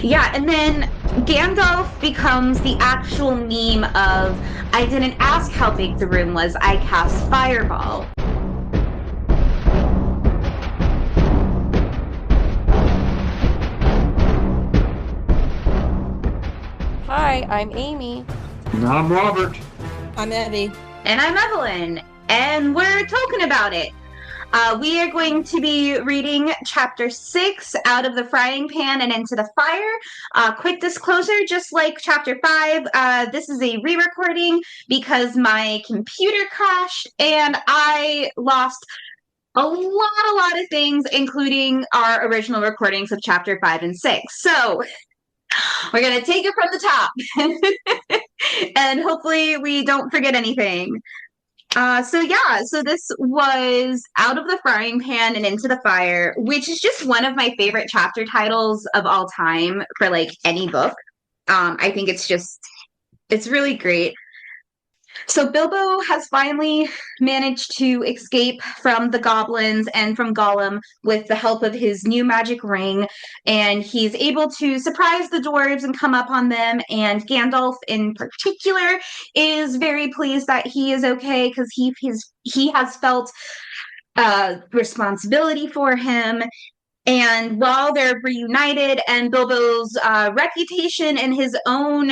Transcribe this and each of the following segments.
Yeah, and then Gandalf becomes the actual meme of I didn't ask how big the room was, I cast fireball. Hi, I'm Amy. And I'm Robert. I'm Evie. And I'm Evelyn, and we're talking about it. We are going to be reading chapter 6, Out of the Frying Pan and Into the Fire. Quick disclosure, just like chapter 5, this is a re-recording because my computer crashed and I lost a lot of things, including our original recordings of chapter 5 and 6. So we're going to take it from the top and hopefully we don't forget anything. So this was Out of the Frying Pan and Into the Fire, which is just one of my favorite chapter titles of all time for like any book. I think it's really great. So Bilbo has finally managed to escape from the goblins and from Gollum with the help of his new magic ring, and he's able to surprise the dwarves and come up on them. And Gandalf, in particular, is very pleased that he is okay because he has felt responsibility for him. And while they're reunited, and Bilbo's reputation and his own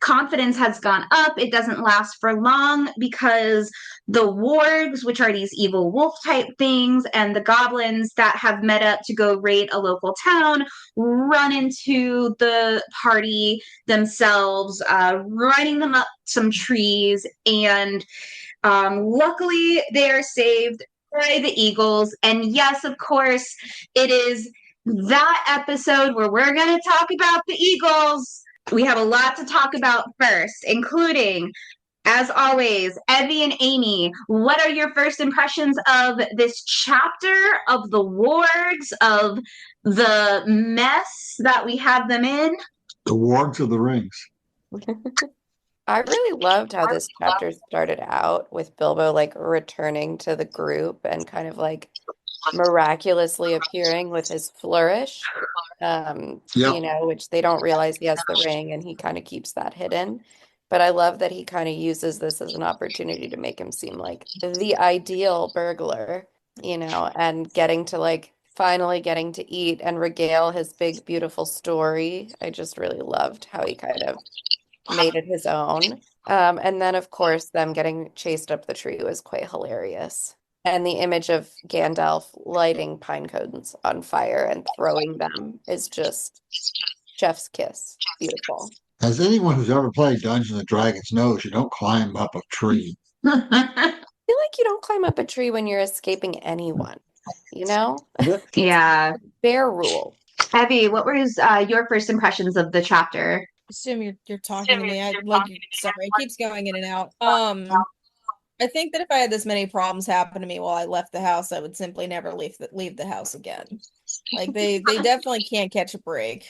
confidence has gone up. It doesn't last for long because the wargs, which are these evil wolf type things, and the goblins that have met up to go raid a local town run into the party themselves, running them up some trees. And luckily, they are saved by the eagles. And yes, of course, it is that episode where we're going to talk about the eagles. We have a lot to talk about first, including, as always, Evie and Amy. What are your first impressions of this chapter, of the wargs, of the mess that we have them in? The Wargs of the Rings. I really loved how this chapter started out with Bilbo like returning to the group and kind of like miraculously appearing with his flourish, Yep. which they don't realize he has the ring and he kind of keeps that hidden. But I love that he kind of uses this as an opportunity to make him seem like the ideal burglar, and getting to like finally getting to eat and regale his big, beautiful story. I just really loved how he kind of made it his own. And then, of course, them getting chased up the tree was quite hilarious. And the image of Gandalf lighting pine cones on fire and throwing them is just chef's kiss. Beautiful. As anyone who's ever played Dungeons and Dragons knows, you don't climb up a tree. I feel like you don't climb up a tree when you're escaping anyone, you know? Yeah. Bear rule. Evie, what was your first impressions of the chapter? Assume you're talking to me. Sorry, it keeps going in and out. I think that if I had this many problems happen to me while I left the house, I would simply never leave the house again. Like they definitely can't catch a break.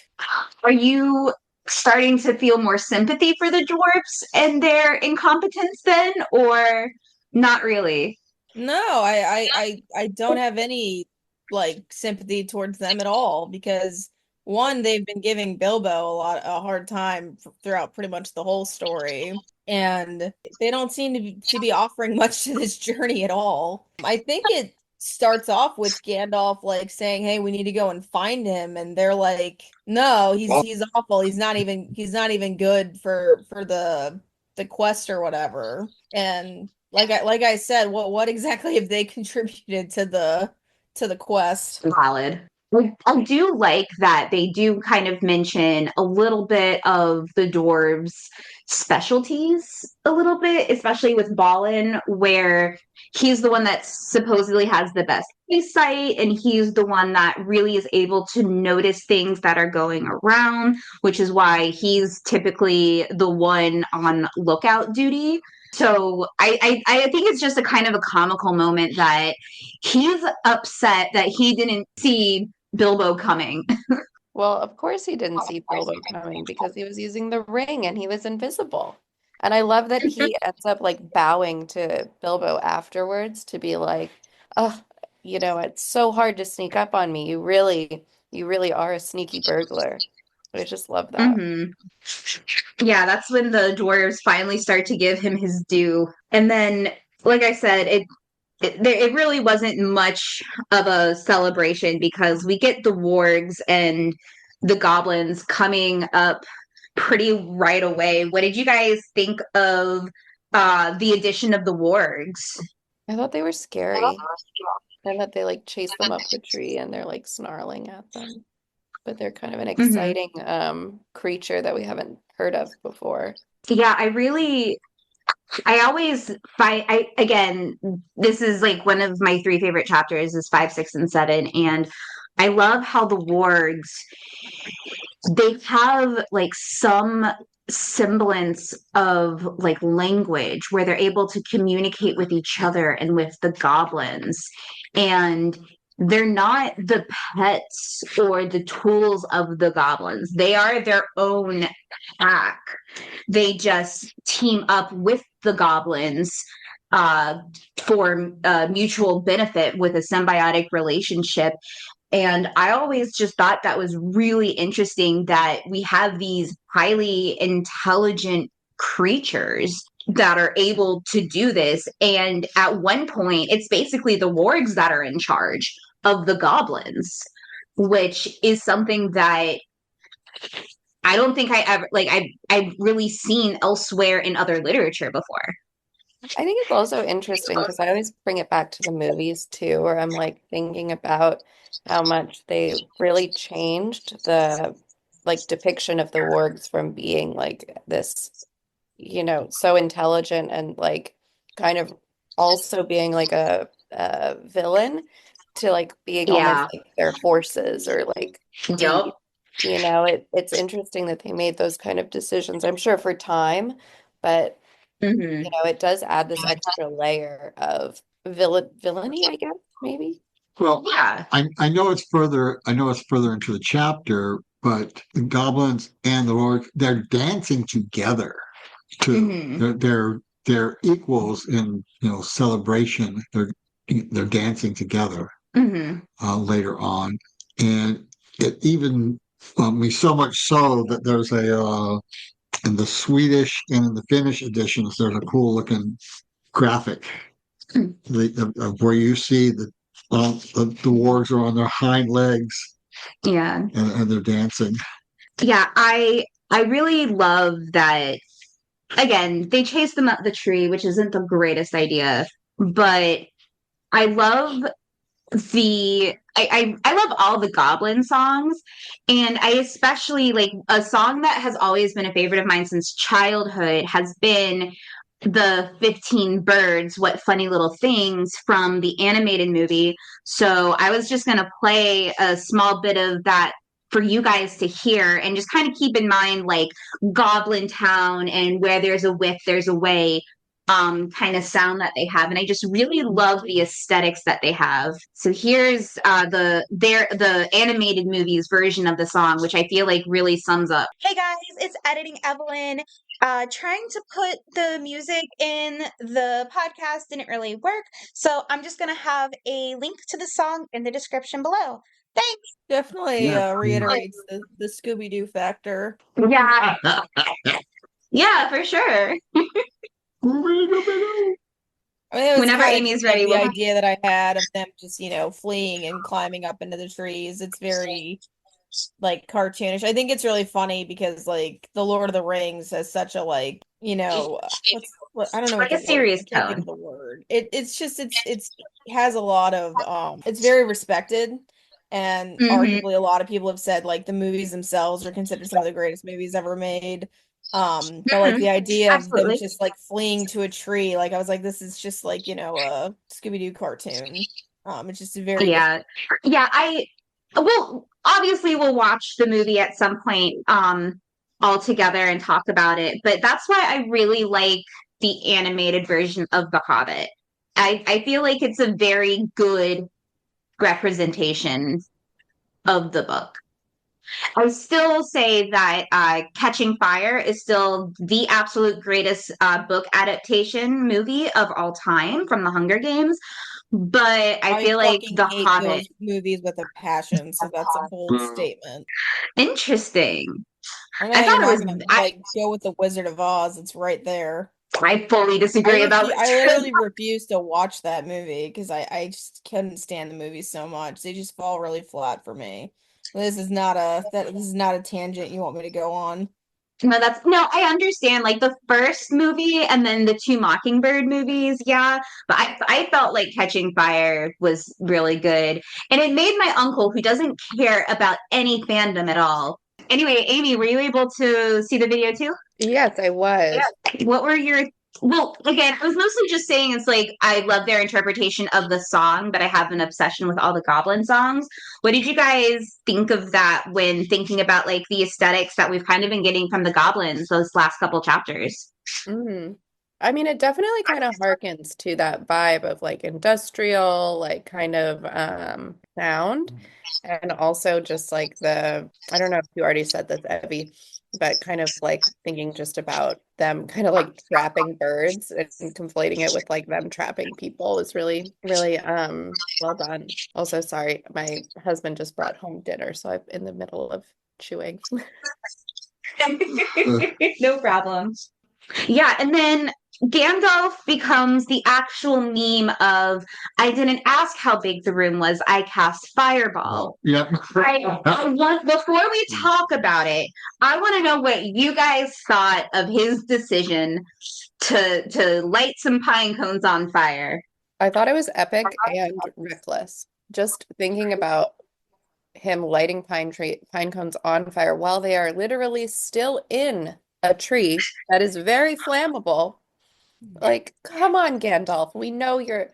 Are you starting to feel more sympathy for the dwarves and their incompetence then, or not really? No, I don't have any like sympathy towards them at all because one, they've been giving Bilbo a hard time throughout pretty much the whole story, and they don't seem to be offering much to this journey at all. I think it starts off with Gandalf like saying, "Hey, we need to go and find him," and they're like, "No, he's awful. He's not even good for the quest or whatever." And like I said, what exactly have they contributed to the quest? Valid. I do like that they do kind of mention a little bit of the dwarves' specialties, a little bit, especially with Balin, where he's the one that supposedly has the best eyesight, and he's the one that really is able to notice things that are going around, which is why he's typically the one on lookout duty. So I think it's just a kind of a comical moment that he's upset that he didn't see Bilbo coming. Well, of course he didn't see Bilbo coming because he was using the ring and he was invisible. And I love that he ends up like bowing to Bilbo afterwards to be like, oh, it's so hard to sneak up on me. You really are a sneaky burglar. I just love that. Hmm. Yeah, that's when the dwarves finally start to give him his due. And then, like I said, it really wasn't much of a celebration because we get the wargs and the goblins coming up pretty right away. What did you guys think of the addition of the wargs? I thought they were scary and that they like chase them up the tree and they're like snarling at them. But they're kind of an Hmm. exciting creature that we haven't heard of before. Yeah, I always find I again, this is like one of my three favorite chapters is 5, 6, and 7. And I love how the wargs they have like some semblance of like language where they're able to communicate with each other and with the goblins. And they're not the pets or the tools of the goblins. They are their own pack. They just team up with the goblins uh, for mutual benefit with a symbiotic relationship. And I always just thought that was really interesting that we have these highly intelligent creatures that are able to do this. And at one point, it's basically the wargs that are in charge of the goblins, which is something that I don't think I ever like I've really seen elsewhere in other literature before. I think it's also interesting because I always bring it back to the movies too, where I'm like thinking about how much they really changed the like depiction of the wargs from being like this, so intelligent and like kind of also being like a villain to like being almost Yeah. like their horses or like Yep. it's interesting that they made those kind of decisions. I'm sure for time, but Hmm. it does add this extra layer of villainy, I guess, maybe. Well, Yeah. I know it's further into the chapter, but the goblins and the orc, they're dancing together too. Hmm. They're equals in celebration. They're dancing together Hmm. later on, and it even so much so that there's a in the Swedish and in the Finnish editions, there's a cool looking graphic of where you see the wargs are on their hind legs Yeah. and they're dancing. Yeah, I really love that again, they chase them up the tree, which isn't the greatest idea, but I love I love all the goblin songs, and I especially like a song that has always been a favorite of mine since childhood has been the 15 birds, what funny little things from the animated movie. So I was just going to play a small bit of that for you guys to hear and just kind of keep in mind like Goblin Town and where there's a whiff, there's a way kind of sound that they have. And I just really love the aesthetics that they have. So here's the animated movies version of the song, which I feel like really sums up. Hey guys, it's editing Evelyn. Trying to put the music in the podcast didn't really work, so I'm just gonna have a link to the song in the description below. Thanks. Definitely Yeah. reiterates the Scooby-Doo factor. Yeah, yeah, for sure. I mean, it was Whenever kind of just Amy's like ready, the we'll. idea that I had of them just, fleeing and climbing up into the trees. It's very like cartoonish. I think it's really funny because like the Lord of the Rings has such a like, I don't know what Like the a word is. serious I can't think of tone. the word. It has a lot of it's very respected, and Mm-hmm. arguably a lot of people have said like the movies themselves are considered some of the greatest movies ever made. But like Mm-hmm. the idea of them Absolutely. just like fleeing to a tree, like I was like, this is just like, a Scooby-Doo cartoon. It's just very different. Yeah. Yeah, I well obviously we'll watch the movie at some point all together and talk about it, but that's why I really like the animated version of The Hobbit. I feel like it's a very good representation of the book. I still say that Catching Fire is still the absolute greatest book adaptation movie of all time from the Hunger Games. but I I feel like fucking The hate Hobbit. those movies with a passion, so that's a bold statement. Interesting. I I know you're thought it not was. gonna like go with the Wizard of Oz. It's right there. I fully disagree about I Richard. literally refuse to watch that movie because I just couldn't stand the movie so much. They just fall really flat for me. This is not a tangent you want me to go on. No, I understand like the first movie and then the two Mockingbird movies, yeah. But I felt like Catching Fire was really good. And it made my uncle, who doesn't care about any fandom at all. Anyway, Amy, were you able to see the video too? Yes, I was. What were your well, again, I was mostly just saying it's like I love their interpretation of the song, but I have an obsession with all the Goblin songs. What did you guys think of that when thinking about like the aesthetics that we've kind of been getting from the Goblins those last couple chapters? Mm. I mean, it definitely kind of harkens to that vibe of like industrial, like kind of sound. And also just like I don't know if you already said this, Evie, but kind of like thinking just about them kind of like trapping birds and conflating it with like them trapping people is really, really well done. Also, sorry, my husband just brought home dinner, so I'm in the middle of chewing. No problem. Yeah, and then Gandalf becomes the actual meme of I didn't ask how big the room was, I cast fireball. Yep. I want before we talk about it, I want to know what you guys thought of his decision to light some pine cones on fire. I thought it was epic and reckless. Just thinking about him lighting pine cones on fire while they are literally still in a tree that is very flammable. Like, come on, Gandalf. We know your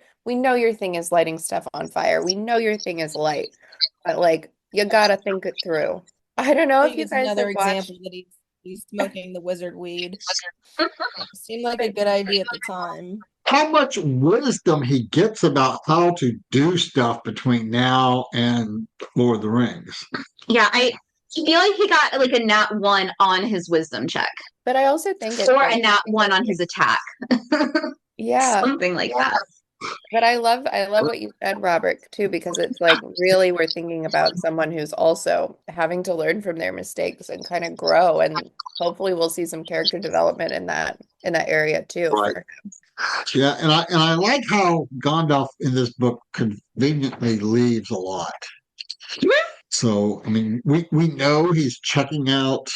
thing is lighting stuff on fire. We know your thing is light. But like, you gotta think it through. I don't know I if think you it's guys another have example watched. that he's smoking the wizard weed. Seemed like a good idea at the time. How much wisdom he gets about how to do stuff between now and Lord of the Rings. Yeah, I feel like he got like a nat one on his wisdom check. But I also think it's Or a like, nat one on his attack. yeah. Something like that. But I love what you said, Robert, too, because it's like really we're thinking about someone who's also having to learn from their mistakes and kind of grow, and hopefully we'll see some character development in that area too Right. for Yeah, and I like how Gandalf in this book conveniently leaves a lot. So I mean, we know he's checking out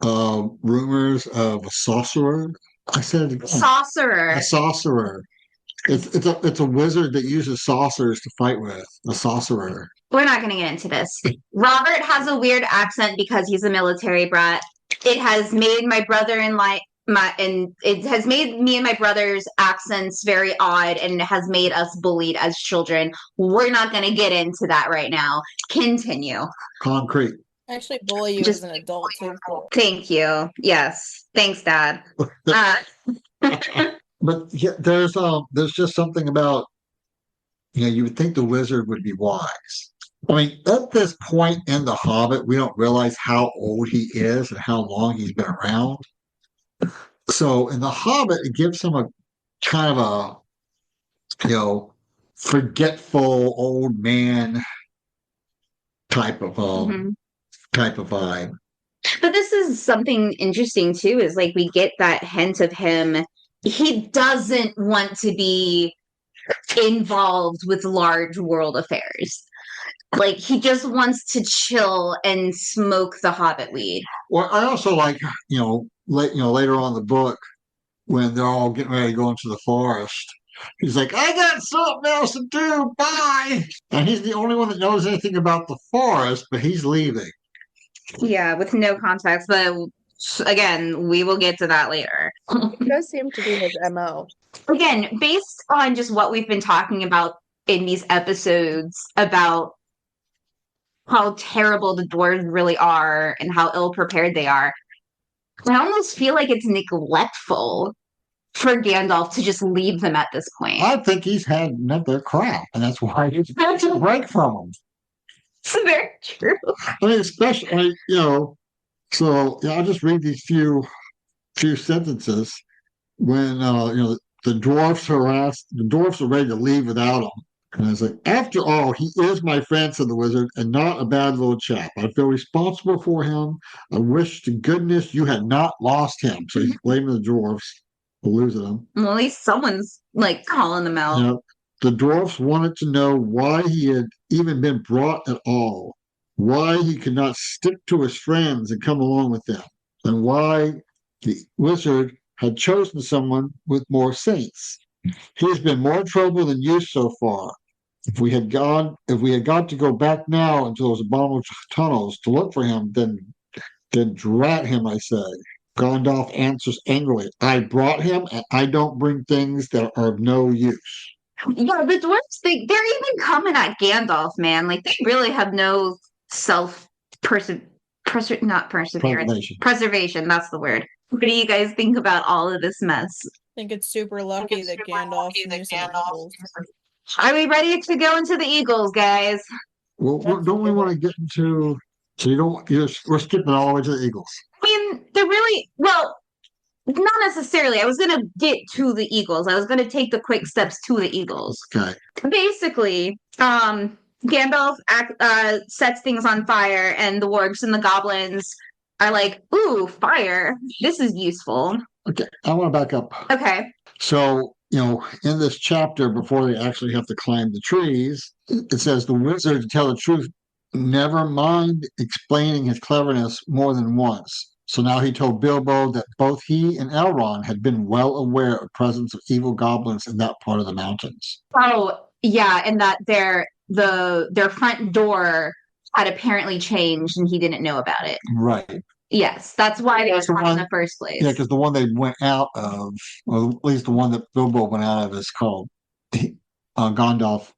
rumors of a sorcerer. I said it again. Sorcerer. A sorcerer. It's a wizard that uses saucers to fight with. A sorcerer. We're not going to get into this. Robert has a weird accent because he's a military brat. It has made my brother and like my and it has made me and my brother's accents very odd and has made us bullied as children. We're not going to get into that right now. Continue. Concrete. I actually bully you as Just an adult too. thank you. Yes. Thanks, Dad. But yeah, there's just something about you would think the wizard would be wise. I mean, at this point in The Hobbit, we don't realize how old he is and how long he's been around. So in The Hobbit, it gives him a kind of you know, forgetful old man type of Mhm. type of vibe. But this is something interesting too, is like we get that hint of him. He doesn't want to be involved with large world affairs. Like he just wants to chill and smoke the hobbit weed. Well, I also like, later on in the book when they're all getting ready to go into the forest. He's like, I got something else to do. Bye. And he's the only one that knows anything about the forest, but he's leaving. Yeah, with no context, but again, we will get to that later. it does seem to be his MO. Again, based on just what we've been talking about in these episodes about how terrible the dwarves really are and how ill prepared they are, I almost feel like it's neglectful for Gandalf to just leave them at this point. I think he's had enough of their crap, and that's why he's got to break from them. It's very true. I mean, especially, so I'll just read these few sentences when the dwarfs are ready to leave without him. And I was like, after all, he is my friend, said the wizard, and not a bad little chap. I feel responsible for him. I wish to goodness you had not lost him. So he's blaming the dwarves for losing him. Well, at least someone's like calling them out. Now, the dwarfs wanted to know why he had even been brought at all, why he could not stick to his friends and come along with them, and why the wizard had chosen someone with more sense. He has been more trouble than you so far. If we had got to go back now into those abominable tunnels to look for him, then drat him, I say. Gandalf answers angrily, I brought him, and I don't bring things that are of no use. Yeah, the dwarves, they're even coming at Gandalf, man. Like, they really have no self not perseverance. Preservation, that's the word. What do you guys think about all of this mess? I think it's super lucky that Gandalf knew some Eagles. Are we ready to go into the Eagles, guys? Well, don't we want to get into? So we're skipping all the way to the Eagles. I mean, they're really well. Not necessarily. I was going to get to the Eagles. I was going to take the quick steps to the Eagles. Okay. Basically, Gandalf sets things on fire, and the wargs and the goblins are like, "Ooh, fire! This is useful." Okay, I want to back up. Okay. So, in this chapter, before they actually have to climb the trees, it says the wizard, to tell the truth, never mind explaining his cleverness more than once. So now he told Bilbo that both he and Elrond had been well aware of the presence of evil goblins in that part of the mountains. Oh, yeah, and that their front door had apparently changed and he didn't know about it. Right. Yes, that's why they were in the first place. Yeah, because the one they went out of, or at least the one that Bilbo went out of, is called Gandalf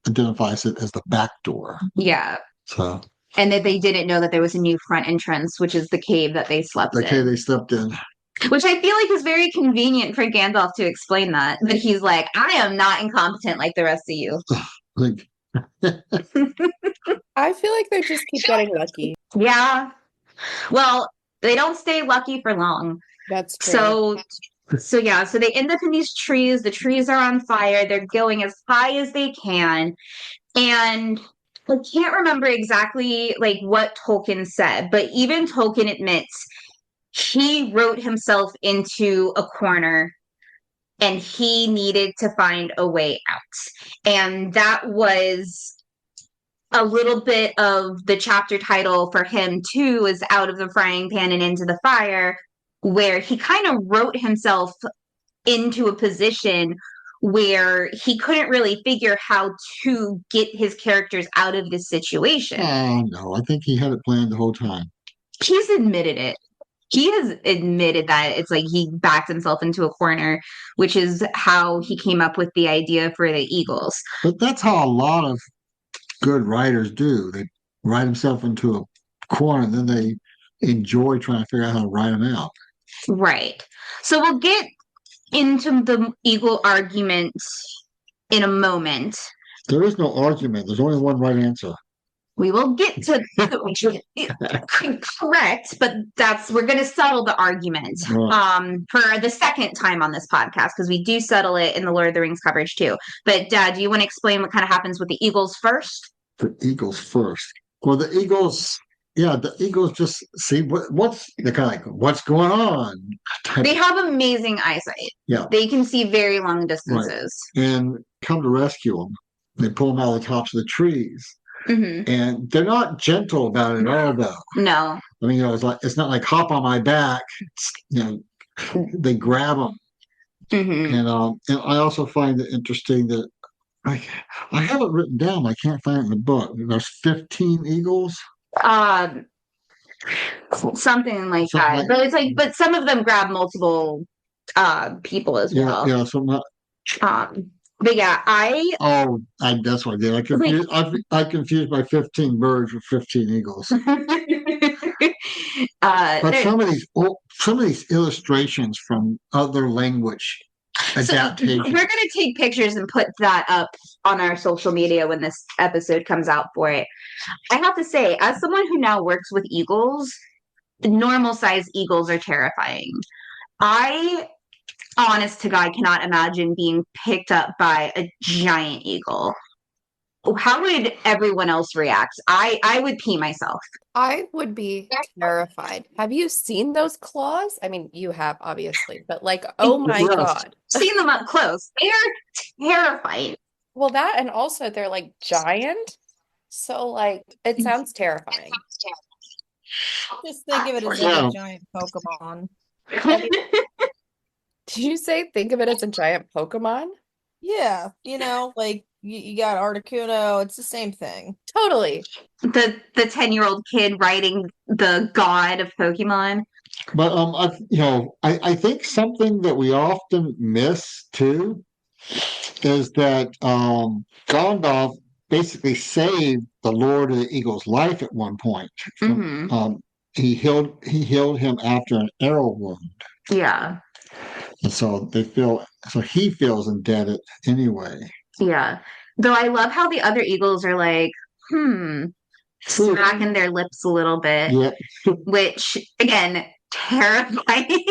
identifies it as the back door. Yeah. So. And that they didn't know that there was a new front entrance, which is the cave that they slept in. The cave they slept in. Which I feel like is very convenient for Gandalf to explain that. But he's like, I am not incompetent like the rest of you. I feel like they just keep getting lucky. Yeah. Well, they don't stay lucky for long. That's true. So they end up in these trees. The trees are on fire. They're going as high as they can. And I can't remember exactly like what Tolkien said, but even Tolkien admits he wrote himself into a corner and he needed to find a way out. And that was a little bit of the chapter title for him too, is Out of the Frying Pan and Into the Fire, where he kind of wrote himself into a position where he couldn't really figure how to get his characters out of this situation. Oh, no, I think he had it planned the whole time. He's admitted it. He has admitted that it's like he backed himself into a corner, which is how he came up with the idea for the Eagles. But that's how a lot of good writers do. They write themselves into a corner and then they enjoy trying to figure out how to write them out. Right. So we'll get into the Eagle argument in a moment. There is no argument. There's only one right answer. We will get to correct, but we're going to settle the argument for the second time on this podcast, because we do settle it in the Lord of the Rings coverage too. But Dad, do you want to explain what kind of happens with the Eagles first? The Eagles first. Well, the Eagles just see they're kind of like, what's going on? They have amazing eyesight. Yeah. They can see very long distances. Right. And come to rescue them. They pull them out of the tops of the trees. Mm-hmm. And they're not gentle about it at all, though. No. I mean, it's not like hop on my back. They grab them. Mm-hmm. And I also find it interesting that I have it written down. I can't find it in the book. There's 15 eagles. Something like that. But it's like, but some of them grab multiple people as well. Yeah. So but yeah, that's what I did. I confused my 15 birds with 15 eagles. But some of these illustrations from other language adaptations. So we're going to take pictures and put that up on our social media when this episode comes out for it. I have to say, as someone who now works with eagles, the normal size eagles are terrifying. I honest to God, cannot imagine being picked up by a giant eagle. How would everyone else react? I would pee myself. I would be terrified. Have you seen those claws? I mean, you have, obviously, but like, oh my Yes. God. Seen them up close. They're terrifying. Well, that and also they're like giant. So like it sounds terrifying. Just think of it as like a Yeah. giant Pokemon. Did you say think of it as a giant Pokemon? Yeah, like you got Articuno, it's the same thing. Totally. The 10-year-old kid riding the god of Pokemon. But I think something that we often miss too is that Gandalf basically saved the Lord of the Eagle's life at one point. Mm-hmm. He healed him after an arrow wound, Yeah. and so he feels indebted anyway. Yeah. Though I love how the other eagles are like, smacking their lips a little bit, Yep. which again, terrifying.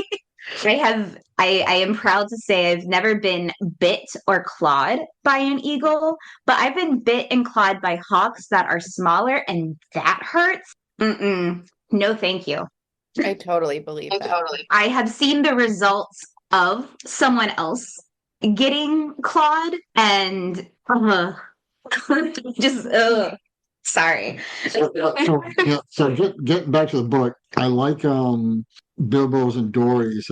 I am proud to say I've never been bit or clawed by an eagle, but I've been bit and clawed by hawks that are smaller, and that hurts. Mm-mm. No, thank you. I totally believe that. I have seen the results of someone else getting clawed, and just sorry. Getting back to the book, I like Bilbo's and Dory's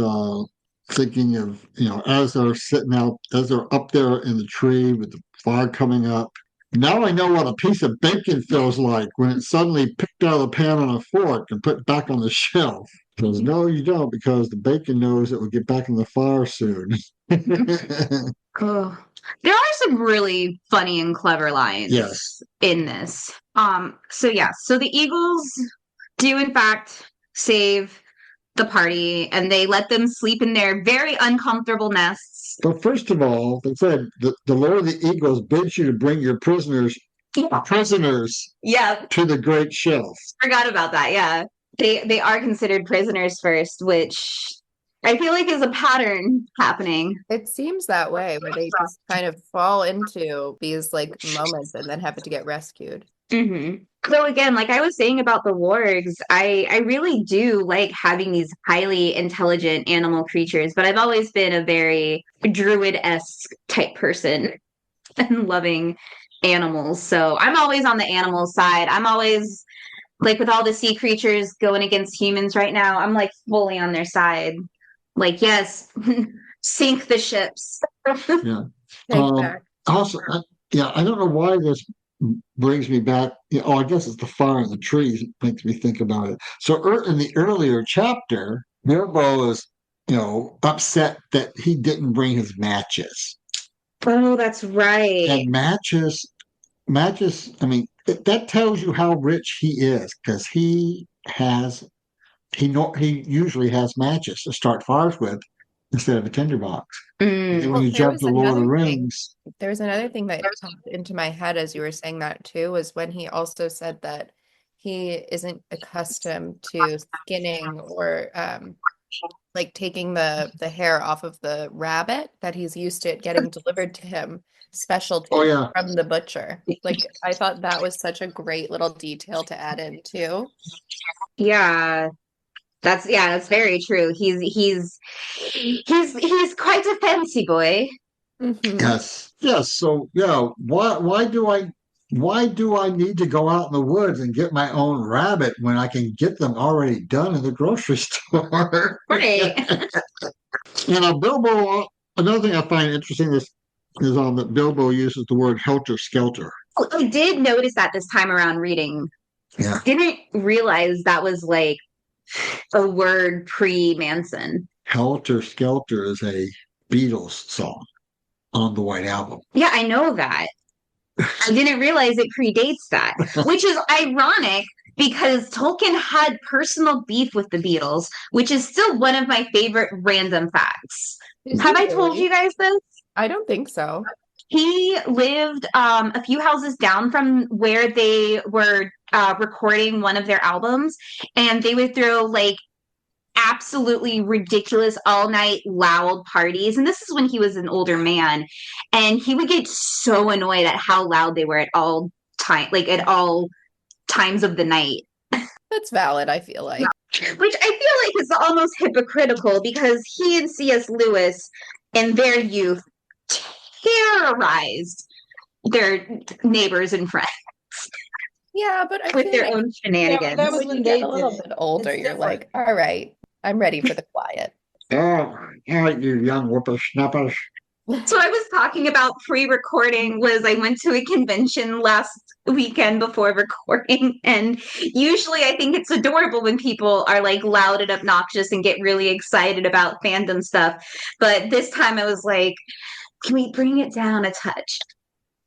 thinking of, as they're up there in the tree with the fire coming up. Now I know what a piece of bacon feels like when it's suddenly picked out of the pan on a fork and put back on the shelf. Because no, you don't, because the bacon knows it will get back in the fire soon. Oh. There are some really funny and clever lines Yes. in this. So the Eagles do in fact save the party, and they let them sleep in their very uncomfortable nests. But first of all, they said the Lord of the Eagles bids you to bring your prisoners Yeah, to the great shelf. forgot about that. Yeah. They are considered prisoners first, which I feel like is a pattern happening. It seems that way where they just kind of fall into these like moments and then have to get rescued. Mm-hmm. So again, like I was saying about the wargs, I really do like having these highly intelligent animal creatures, but I've always been a very druid-esque type person and loving animals. So I'm always on the animal side. I'm always like with all the sea creatures going against humans right now, I'm like fully on their side. Like, yes, sink the ships. Yeah. Take back. Also, I don't know why this brings me back. I guess it's the fire in the trees that makes me think about it. So in the earlier chapter, Bilbo is, upset that he didn't bring his matches. Oh, that's right. And matches. I mean, that tells you how rich he is because he usually has matches to start fires with instead of a tinderbox. And when Well, you jump to Lord of the Rings, there was another thing that popped into my head as you were saying that too, was when he also said that he isn't accustomed to skinning or like taking the hair off of the rabbit, that he's used to it getting delivered to him specialty from the butcher. Like I thought that was such a great little detail to add in too. Yeah. That's very true. He's quite a fancy boy. Mhm. Yes. So why do I need to go out in the woods and get my own rabbit when I can get them already done in the grocery store? Right. Bilbo. Another thing I find interesting is on that Bilbo uses the word helter skelter. I did notice that this time around reading. Yeah. Didn't realize that was like a word pre-Manson. Helter Skelter is a Beatles song on the White Album. Yeah, I know that. I didn't realize it predates that, which is ironic because Tolkien had personal beef with the Beatles, which is still one of my favorite random facts. Have I told you guys this? I don't think so. He lived a few houses down from where they were recording one of their albums, and they would throw like absolutely ridiculous all night loud parties. And this is when he was an older man. And he would get so annoyed at how loud they were at all at all times of the night. That's valid, I feel like. Which I feel like is almost hypocritical because he and C.S. Lewis in their youth terrorized their neighbors and friends Yeah, but I with feel their like own shenanigans. that was when when you they get a did little it. bit older, It's you're different. like, all right, I'm ready for the quiet. Oh, all right, you young whippersnappers. So I was talking about pre-recording was I went to a convention last weekend before recording, and usually I think it's adorable when people are like loud and obnoxious and get really excited about fandom stuff. But this time I was like, can we bring it down a touch?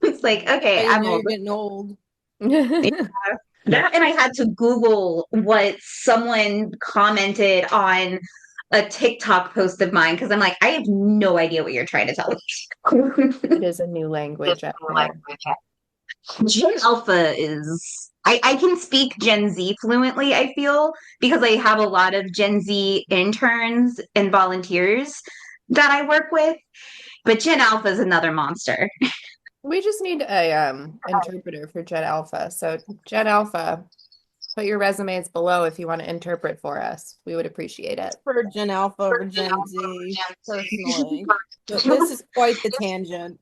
It's like, okay, You I'm know, you're old. getting old. That and I had to Google what someone commented on a TikTok post of mine because I'm like, I have no idea what you're trying to tell me. It is a new language out there. Gen Alpha is I can speak Gen Z fluently, I feel, because I have a lot of Gen Z interns and volunteers that I work with. But Gen Alpha is another monster. We just need a interpreter for Gen Alpha. So Gen Alpha, put your resumes below if you want to interpret for us. We would appreciate it. For Gen Alpha over Gen Z, personally. But this is quite the tangent.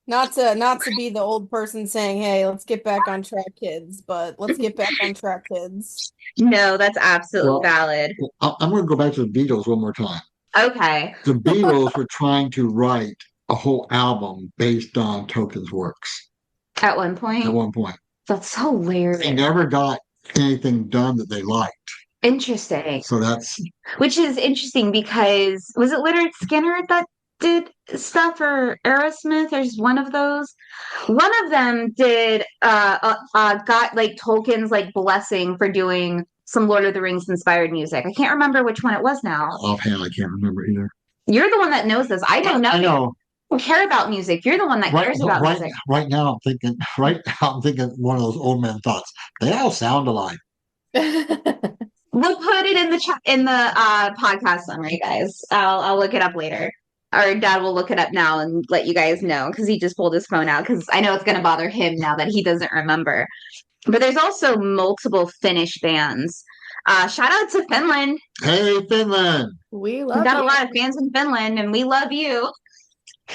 Not to be the old person saying, "Hey, let's get back on track, kids," but let's get back on track, kids. No, that's absolutely Well, valid. I'm going to go back to the Beatles one more time. Okay. The Beatles were trying to write a whole album based on Tolkien's works At one point. at one point. That's so weird. They never got anything done that they liked. Interesting. So that's Which is interesting because was it Leonard Skinner that did stuff or Aerosmith? There's one of those. One of them did got like Tolkien's like blessing for doing some Lord of the Rings inspired music. I can't remember which one it was now. offhand. I can't remember either. You're the one that knows this. I don't know. I know. I don't care about music. You're the one that cares about music. Right now, I'm thinking one of those old man thoughts. They all sound alike. We'll put it in the chat in the podcast summary, guys. I'll look it up later. Or Dad will look it up now and let you guys know because he just pulled his phone out because I know it's going to bother him now that he doesn't remember. But there's also multiple Finnish bands. Shout out to Finland. Hey, Finland! We We've love got you. a lot of fans in Finland, and we love you.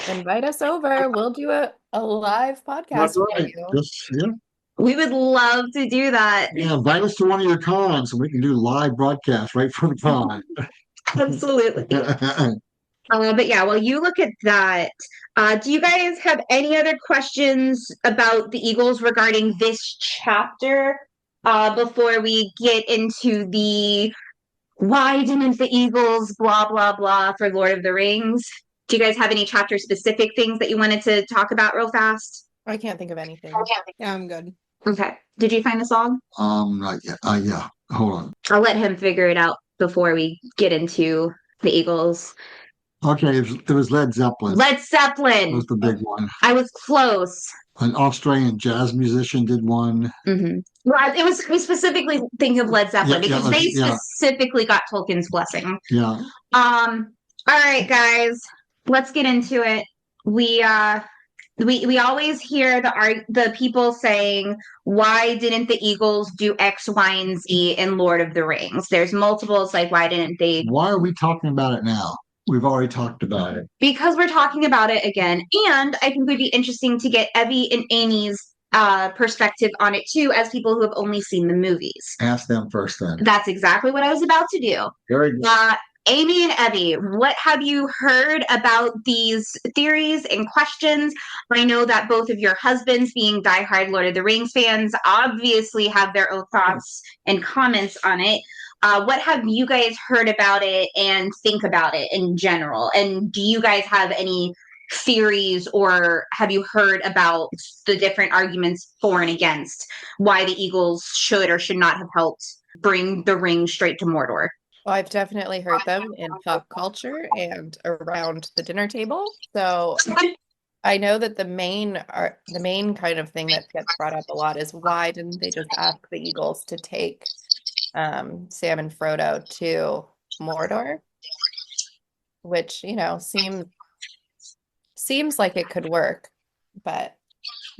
Invite us over. We'll do a live podcast That's for right. you. Yeah. We would love to do that. Yeah, invite us to one of your cons and we can do live broadcast right from the con. Absolutely. But yeah, while you look at that, do you guys have any other questions about the Eagles regarding this chapter before we get into the why didn't the Eagles blah blah blah for Lord of the Rings? Do you guys have any chapter specific things that you wanted to talk about real fast? I can't think of anything. Yeah, I'm good. Okay. Did you find the song? Not yet. Yeah. Hold on. I'll let him figure it out before we get into the Eagles. Okay, it was Led Zeppelin. Led Zeppelin was the big one. I was close. An Australian jazz musician did one. Mm-hmm. Well, it was we specifically think of Led Zeppelin because they specifically got Tolkien's blessing. Yeah. All right, guys, let's get into it. We always hear the people saying, why didn't the Eagles do X, Y, and Z in Lord of the Rings? There's multiples like why didn't they? Why are we talking about it now? We've already talked about it. Because we're talking about it again. And I think it would be interesting to get Evie and Amy's perspective on it too, as people who have only seen the movies. Ask them first then. That's exactly what I was about to do. Very good. Amy and Evie, what have you heard about these theories and questions? I know that both of your husbands, being diehard Lord of the Rings fans, obviously have their own thoughts and comments on it. What have you guys heard about it and think about it in general? And do you guys have any theories or have you heard about the different arguments for and against why the Eagles should or should not have helped bring the ring straight to Mordor? Well, I've definitely heard them in pop culture and around the dinner table. So I know that the main kind of thing that gets brought up a lot is why didn't they just ask the Eagles to take Sam and Frodo to Mordor, which, seems like it could work, but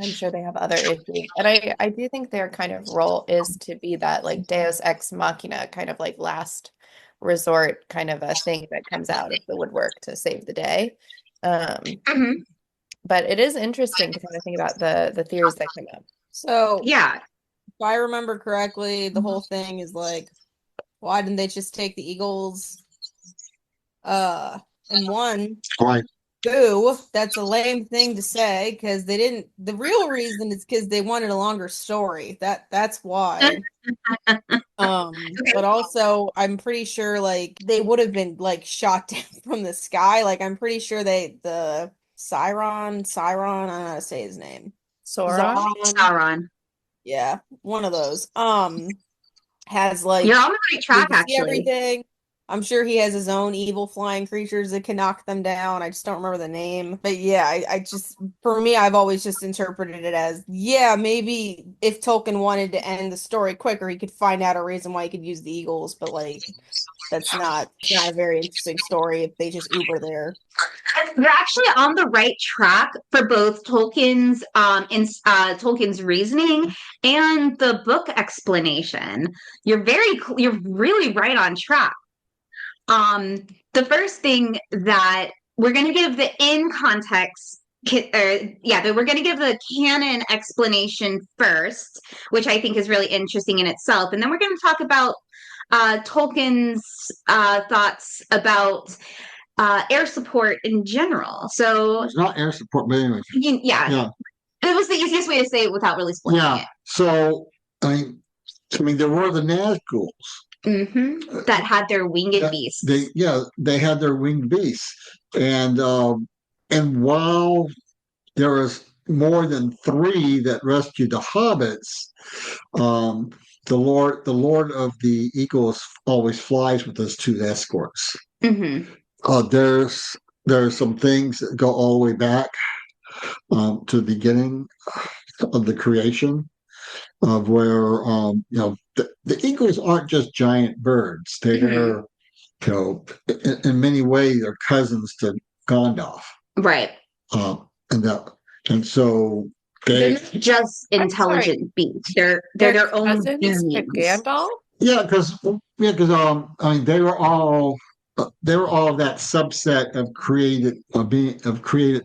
I'm sure they have other issues. And I do think their kind of role is to be that like Deus ex machina, kind of like last resort kind of a thing that comes out of the woodwork to save the day. Um, Mhm. but it is interesting to kind of think about the theories that come up. So, Yeah. if I remember correctly, the whole thing is like, why didn't they just take the Eagles? And one, Right. boo, that's a lame thing to say because they didn't. The real reason is because they wanted a longer story. That's why. But also I'm pretty sure like they would have been like shot down from the sky. Like I'm pretty sure the Siron, I don't know how to say his name. Sauron? Sauron. Sauron. Yeah, one of those. Has like You're on the right we track, can see actually. everything. I'm sure he has his own evil flying creatures that can knock them down. I just don't remember the name. But yeah, I just, for me, I've always just interpreted it as, yeah, maybe if Tolkien wanted to end the story quicker, he could find out a reason why he could use the Eagles. But like, it's not a very interesting story if they just Uber there. You're actually on the right track for both Tolkien's reasoning and the book explanation. You're really right on track. The first thing that we're going to give the in context, we're going to give the canon explanation first, which I think is really interesting in itself, and then we're going to talk about Tolkien's thoughts about air support in general. So It's not air support, but anyway. Yeah, it was the easiest way to say it without really spoiling Yeah. So I mean, there were the Nazguls. That had their winged beasts. They had their winged beasts, and while there was more than three that rescued the hobbits, the Lord of the Eagles always flies with those two escorts. Mm-hmm. There's some things that go all the way back to the beginning of the creation of where the eagles aren't just giant birds. They're in many ways they're cousins to Gondorf. Right. And so they're not just intelligent beings. They're their own cousins beings. to Gandalf? Because I mean they were all that subset of created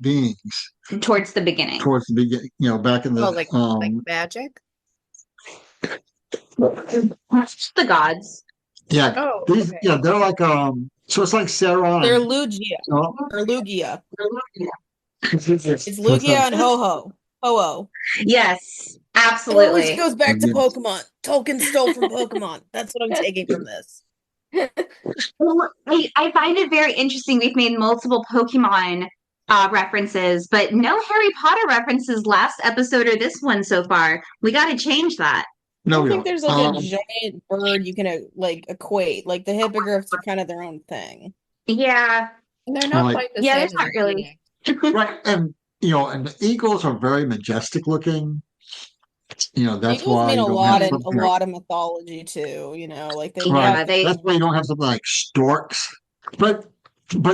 beings Towards the beginning. Back in the like magic. The gods. Yeah. Oh, These, okay. they're like so it's like Sauron. They're Lugia or Lugia. It's Lugia and Ho-Oh. Yes, It always absolutely. goes back to Pokemon. Tolkien stole from Pokemon. That's what I'm taking from this. Well, I find it very interesting. We've made multiple Pokemon references, but no Harry Potter references last episode or this one so far. We got to change that. I don't think there's like a giant bird you can like equate. Like the hippogriffs are kind of their own thing. Yeah. And they're not quite the same. There's not really. Right. And the eagles are very majestic looking. That's Eagles why mean you a don't lot have in a lot of mythology too. Like they Yeah, have that's why you don't have something like storks. But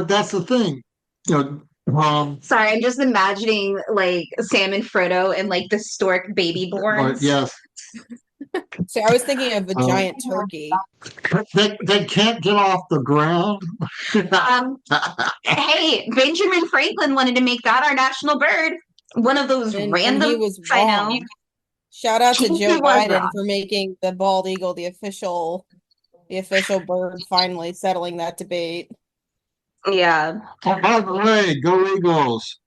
that's the thing. Sorry, I'm just imagining like Sam and Frodo and like the stork baby borns. Yes. So I was thinking of a giant turkey. They can't get off the ground. Hey, Benjamin Franklin wanted to make that our national bird. One of those And random. he was I wrong. know. Shout out to He Joe was Biden wrong. for making the bald eagle the official bird, finally settling that debate. Yeah. Hooray, go Eagles.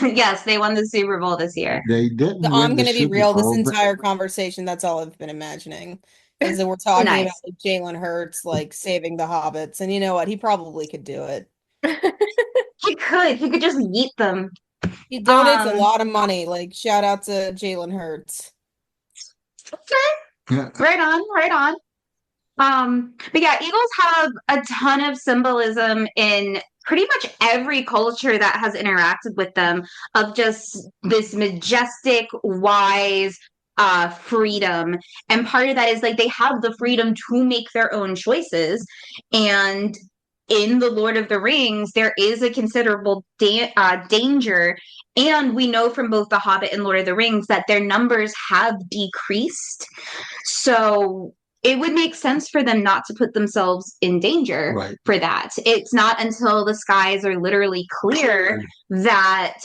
Yes, they won the Super Bowl this year. They didn't So win I'm the going to be Super real. This Bowl, but entire conversation, that's all I've been imagining, is that we're talking about Nice. like Jalen Hurts like saving the hobbits, and you know what? He probably could do it. He could. He could just yeet them. He donates a lot of money. Like shout out to Jalen Hurts. Okay. yeah. Right on. Right on. But yeah, eagles have a ton of symbolism in pretty much every culture that has interacted with them of just this majestic, wise, freedom, and part of that is like they have the freedom to make their own choices. And in the Lord of the Rings, there is a considerable danger, and we know from both the Hobbit and Lord of the Rings that their numbers have decreased. So it would make sense for them not to put themselves in danger for that. It's not until the skies are literally clear that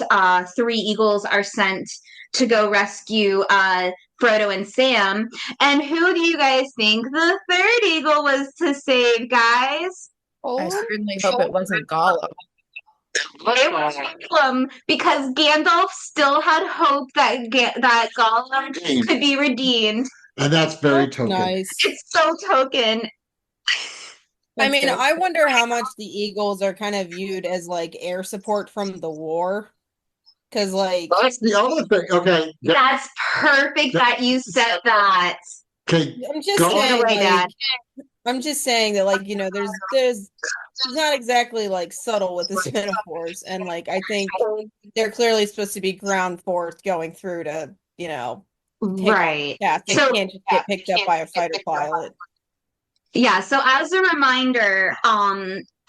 three eagles are sent to go rescue Frodo and Sam. And who do you guys think the third eagle was to save, guys? I certainly hope it wasn't Gollum. It was Gollum, because Gandalf still had hope that that Gollum could be redeemed. And that's very token. Nice. It's so token. I mean, I wonder how much the Eagles are kind of viewed as like air support from the war. Because, like, that's the other thing. Okay. That's perfect that you said that. Okay. I'm just saying, like, I'm just saying that, like, you know, there's not exactly like subtle with his metaphors, and like I think they're clearly supposed to be ground force going through to, you know, take right. They can't just get picked up by a fighter pilot. Yeah, so as a reminder,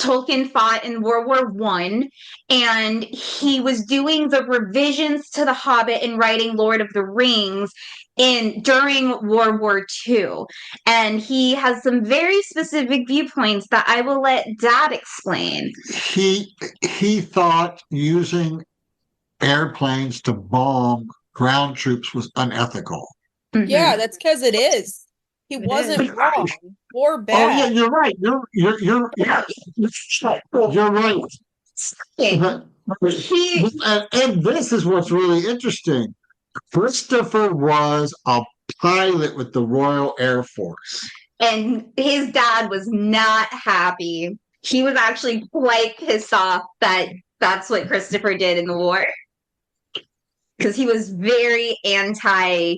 Tolkien fought in World War I, and he was doing the revisions to The Hobbit and writing Lord of the Rings during World War II. And he has some very specific viewpoints that I will let Dad explain. He thought using airplanes to bomb ground troops was unethical. Mm-hmm. Yeah, that's because it is. He wasn't wrong or bad. Oh yeah, you're right. You're right. And this is what's really interesting. Christopher was a pilot with the Royal Air Force. And his dad was not happy. He was actually quite pissed off that that's what Christopher did in the war. Because he was very anti.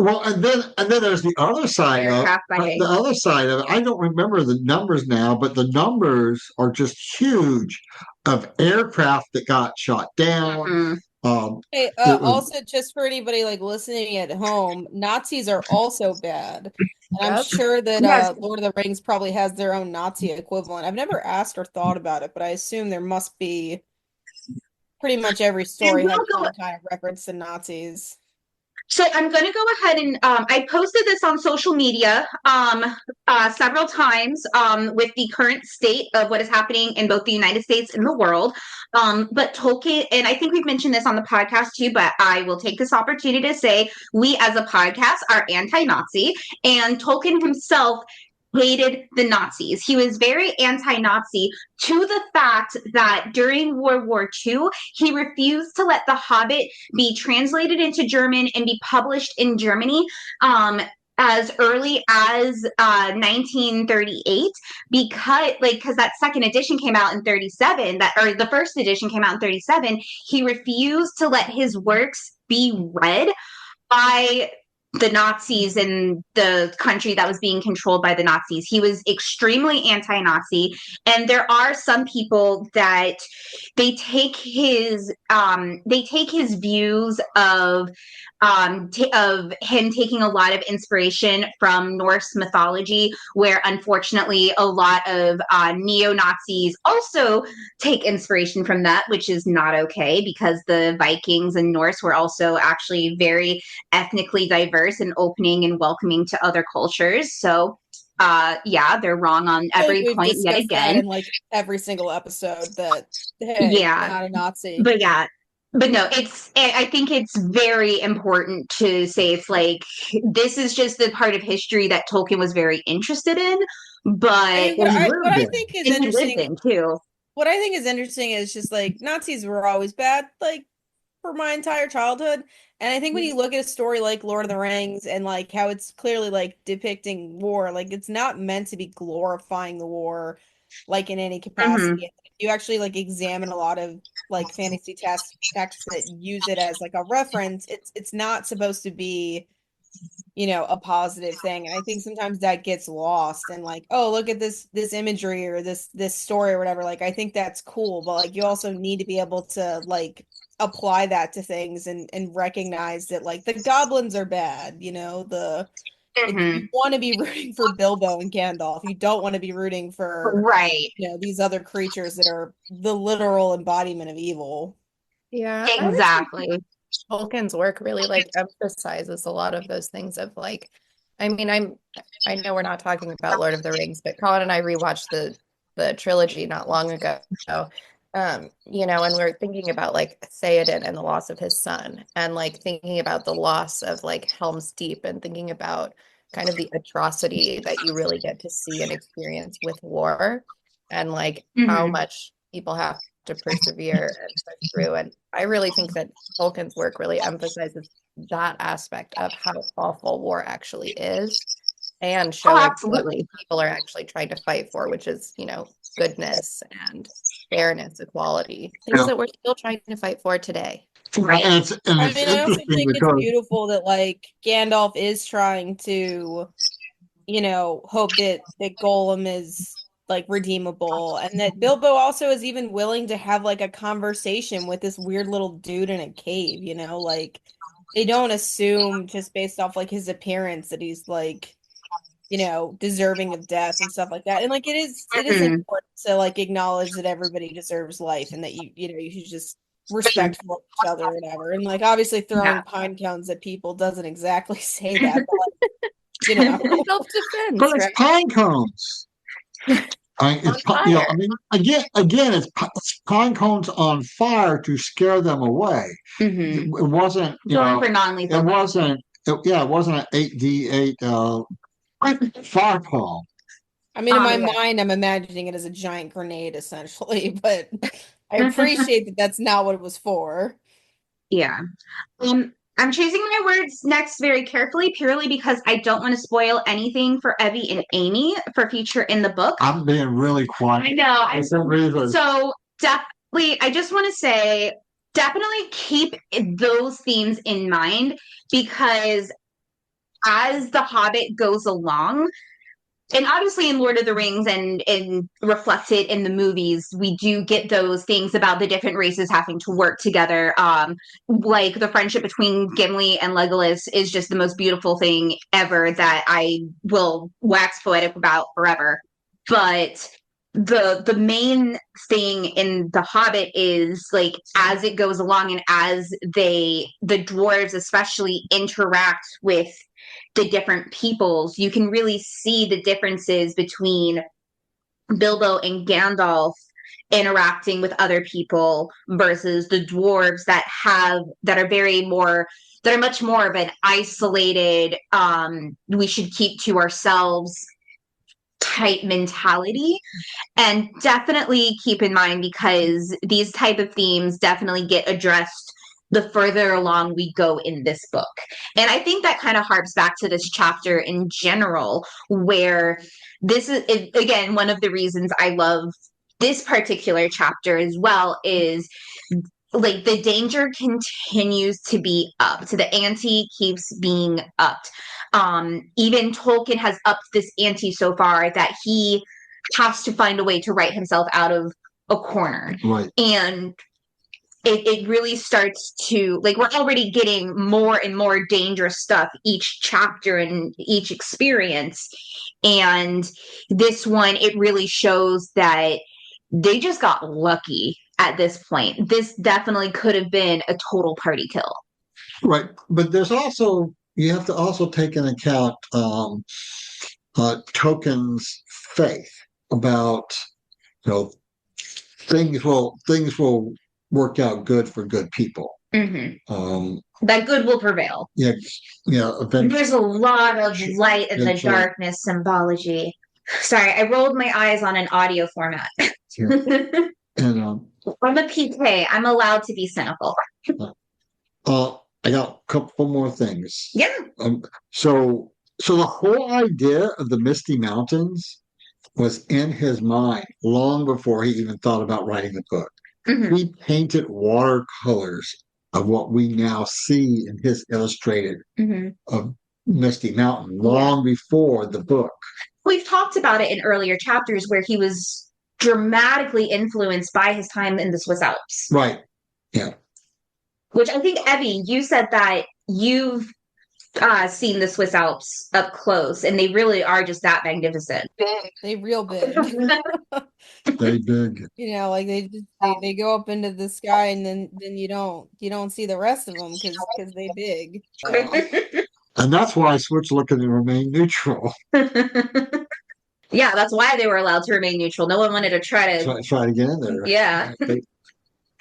Well, and then there's the other side of it. The other side of it, I don't remember the numbers now, but the numbers are just huge of aircraft that got shot down. Hey, also, just for anybody like listening at home, Nazis are also bad. And I'm sure that Lord of the Rings probably has their own Nazi equivalent. I've never asked or thought about it, but I assume there must be. Pretty much every story has some kind of reference to Nazis. So I'm going to go ahead and I posted this on social media several times with the current state of what is happening in both the United States and the world. But Tolkien, and I think we've mentioned this on the podcast too, but I will take this opportunity to say we as a podcast are anti-Nazi, and Tolkien himself hated the Nazis. He was very anti-Nazi to the fact that during World War II, he refused to let The Hobbit be translated into German and be published in Germany as early as 1938, because that second edition came out in 37, or the first edition came out in 37. He refused to let his works be read by the Nazis in the country that was being controlled by the Nazis. He was extremely anti-Nazi, and there are some people that they take his views of him taking a lot of inspiration from Norse mythology, where unfortunately a lot of neo-Nazis also take inspiration from that, which is not okay, because the Vikings and Norse were also actually very ethnically diverse and opening and welcoming to other cultures. So yeah, they're wrong on every point yet again. That in like every single episode that not a Nazi. But no, I think it's very important to say it's like, this is just the part of history that Tolkien was very interested in, but what I think is interesting too. What I think is interesting is just like Nazis were always bad, like for my entire childhood. And I think when you look at a story like Lord of the Rings and like how it's clearly like depicting war, like it's not meant to be glorifying the war like in any capacity. If you actually like examine a lot of like fantasy texts that use it as like a reference, it's not supposed to be a positive thing. And I think sometimes that gets lost and like, oh, look at this imagery or this story or whatever. Like I think that's cool, but like you also need to be able to like apply that to things and recognize that like the goblins are bad, you Mhm. want to be rooting for Bilbo and Gandalf. You don't want to be rooting for, Right. these other creatures that are the literal embodiment of evil. Yeah, I always think Exactly. Tolkien's work really like emphasizes a lot of those things of like, I mean, I know we're not talking about Lord of the Rings, but Colin and I rewatched the trilogy not long ago. And we're thinking about like Theoden and the loss of his son, and like thinking about the loss of like Helm's Deep, and thinking about kind of the atrocity that you really get to see and experience with war, and like how Mhm. much people have to persevere and push through. And I really think that Tolkien's work really emphasizes that aspect of how awful war actually is, and Oh, showing what absolutely. people are actually trying to fight for, which is, goodness and fairness, equality, things Yeah. that we're still trying to fight for today. Right. And I it's mean, I also interesting think it's because beautiful that like Gandalf is trying to, hope that Golem is like redeemable and that Bilbo also is even willing to have like a conversation with this weird little dude in a cave, like they don't assume just based off like his appearance that he's like, deserving of death and stuff like that. And like it is Mhm. important to like acknowledge that everybody deserves life and that you should just respectful of each other or whatever. And like obviously Yeah. throwing pine cones at people doesn't exactly say that, but like, you know. but Self-defense, it's right? pine cones. On fire. I mean, again, it's pine cones on fire to scare them away. It Mhm. wasn't, Going for it non-lethal. wasn't, yeah, it wasn't an 8D8 fireball. I mean, in my Yeah. mind, I'm imagining it as a giant grenade, essentially, but I appreciate that that's not what it was for. Yeah. I'm choosing my words next very carefully, purely because I don't want to spoil anything for Evie and Amy for future in the book. I'm being really quiet. I know. For some reason. So definitely, I just want to say, definitely keep those themes in mind because as The Hobbit goes along, and obviously in Lord of the Rings and reflected in the movies, we do get those things about the different races having to work together. Like the friendship between Gimli and Legolas is just the most beautiful thing ever that I will wax poetic about forever. But the main thing in The Hobbit is like as it goes along and as the dwarves especially interact with the different peoples, you can really see the differences between Bilbo and Gandalf interacting with other people versus the dwarves that are very more that are much more of an isolated we should keep to ourselves type mentality. And definitely keep in mind because these type of themes definitely get addressed the further along we go in this book. And I think that kind of harps back to this chapter in general, where this is, again, one of the reasons I love this particular chapter as well is like the danger continues to be upped. So the ante keeps being upped. Even Tolkien has upped this ante so far that he has to find a way to write himself out of a corner. Right. And it really starts to like we're already getting more and more dangerous stuff each chapter and each experience. And this one, it really shows that they just got lucky at this point. This definitely could have been a total party kill. Right. But there's also, you have to also take into account Tolkien's faith about, you know, things will work out good for good people. Mm-hmm. Um, That good will prevail. yeah, yeah. There's a lot of light in the eventually, darkness symbology. Sorry, I rolled my eyes on an audio format. yeah. And I'm a PK. I'm allowed to be cynical. I got a couple more things. Yeah. Um, so so the whole idea of the Misty Mountains was in his mind long before he even thought about writing the book. Mm-hmm. He painted watercolors of what we now see in his illustrated Mm-hmm. of Misty Mountain long before the book. We've talked about it in earlier chapters where he was dramatically influenced by his time in the Swiss Alps. Right. Yeah. Which I think, Evie, you said that you've seen the Swiss Alps up close, and they really are just that magnificent. They real big. Very big. You know, like they go up into the sky, and then you don't see the rest of them because they big. So. And that's why I switched looking and remain neutral. Yeah, that's why they were allowed to remain neutral. No one wanted to try to get in there. Yeah.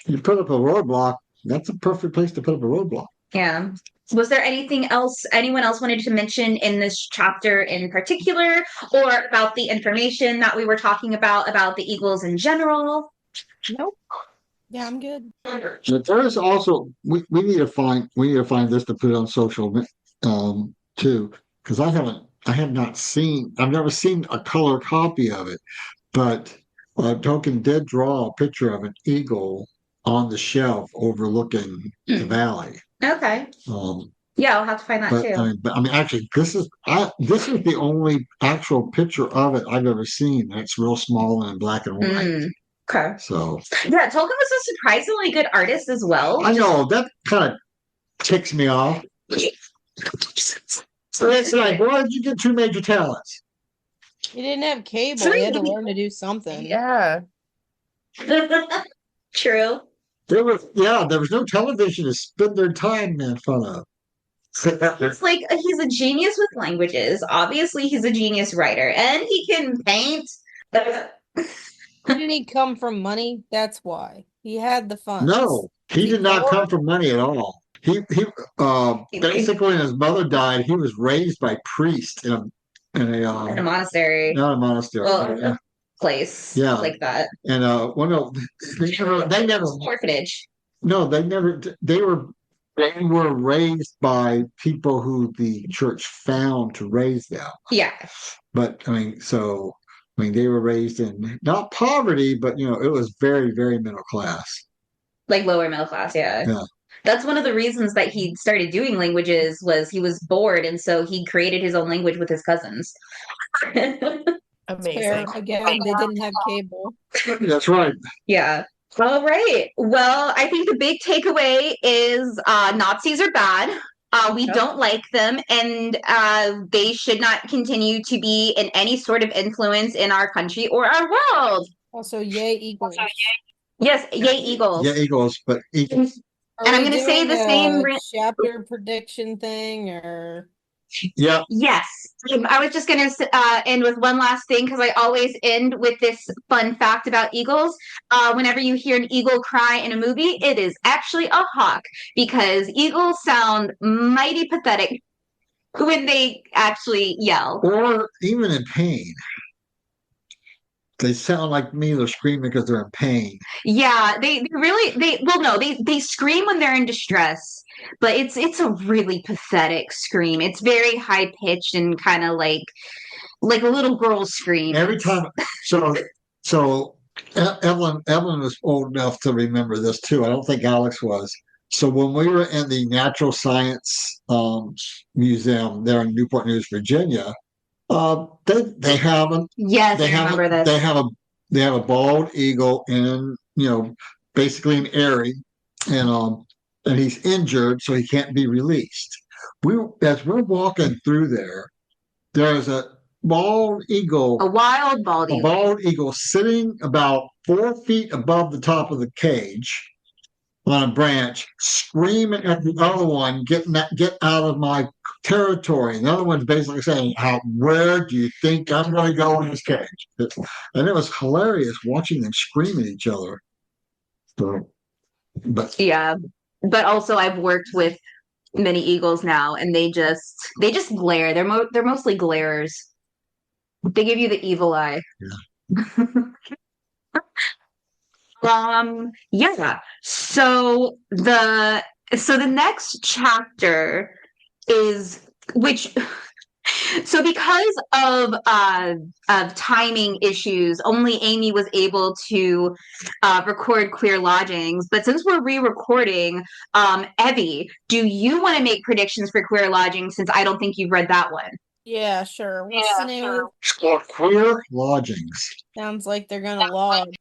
You put up a roadblock, that's a perfect place to put up a roadblock. Yeah. Was there anything else anyone else wanted to mention in this chapter in particular, or about the information that we were talking about the Eagles in general? Nope. Yeah, I'm good. But there is also we need to find this to put on social too, because I've never seen a color copy of it, but Token did draw a picture of an eagle on the shelf overlooking the valley. Okay. Yeah, I'll have to find that too. I mean, actually, this is the only actual picture of it I've ever seen. It's real small and in black and white. Okay. So yeah, Tolkien was a surprisingly good artist as well. I know that kind of ticks me off. So it's like, why did you get two major talents? He didn't have cable. He had to learn to do something. Yeah. True. There was no television to spend their time in front of. It's like he's a genius with languages. Obviously, he's a genius writer, and he can paint. Didn't he come from money? That's why. He had the funds. No, he did not come from money at all. He basically when his mother died, he was raised by priests in a monastery. Not a monastery. Well, place. Yeah. Like that. And they never orphanage. No, they were raised by people who the church found to raise them. Yeah. But they were raised in not poverty, but it was very, very middle class. Like lower middle class, yeah. Yeah. That's one of the reasons that he started doing languages was he was bored, and so he created his own language with his cousins. Amazing. Fair. Again, they didn't have cable. That's right. Yeah. All right. Well, I think the big takeaway is Nazis are bad. We don't like them, and they should not continue to be in any sort of influence in our country or our world. Also, yay, Eagles. Yes, yay, Eagles. Yeah, Eagles, but Eagles. And I'm going to say the same chapter prediction thing, or yeah. Yes, I was just going to end with one last thing because I always end with this fun fact about eagles. Whenever you hear an eagle cry in a movie, it is actually a hawk because eagles sound mighty pathetic when they actually yell, or even in pain. They sound like me. They're screaming because they're in pain. Yeah, they scream when they're in distress, but it's a really pathetic scream. It's very high pitched and kind of like a little girl scream. Every time. So Evelyn was old enough to remember this too. I don't think Alex was. So when we were in the Natural Science Museum there in Newport News, Virginia. They have a remember this. They have a bald eagle in basically an eyrie, and he's injured, so he can't be released. As we're walking through there's a bald eagle, a bald eagle sitting about 4 feet above the top of the cage on a branch, screaming at the other one, get out of my territory. And the other one's basically saying, where do you think I'm going to go in this cage? And it was hilarious watching them scream at each other. But also I've worked with many eagles now, and they just glare. They're mostly glares. They give you the evil eye. Yeah. Yeah. So the next chapter is which So because of timing issues, only Amy was able to record Queer Lodgings. But since we're re-recording, Evie, do you want to make predictions for Queer Lodgings since I don't think you've read that one? Yeah, sure. What's the name of it? It's called Queer Lodgings. Sounds like they're gonna lodge.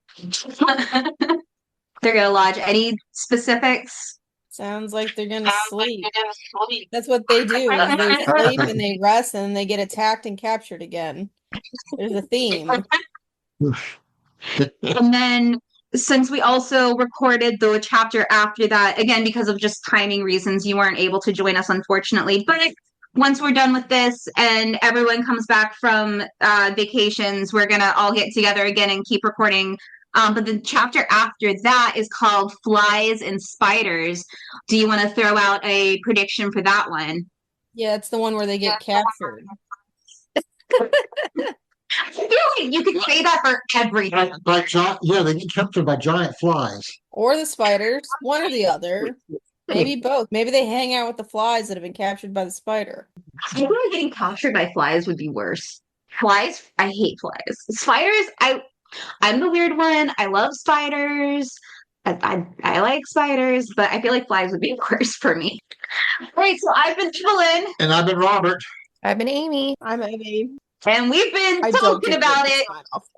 They're going to lodge. Any specifics? Sounds like they're gonna sleep. That's what they do, is they sleep and they rest and then they get attacked and captured again. There's a theme. And then since we also recorded the chapter after that, again, because of just timing reasons, you weren't able to join us, unfortunately. But once we're done with this and everyone comes back from vacations, we're going to all get together again and keep recording. But the chapter after that is called Flies and Spiders. Do you want to throw out a prediction for that one? Yeah, it's the one where they get captured. I feel like you could say that for everything. Yeah, they get captured by giant flies. Or the spiders, one or the other. Maybe both. Maybe they hang out with the flies that have been captured by the spider. I feel like getting captured by flies would be worse. Flies, I hate flies. Spiders, I'm the weird one. I love spiders. I like spiders, but I feel like flies would be worse for me. All right, so I've been Evelyn. And I've been Robert. I've been Amy. I'm Amy. And we've been I don't talking get about the it. sign off.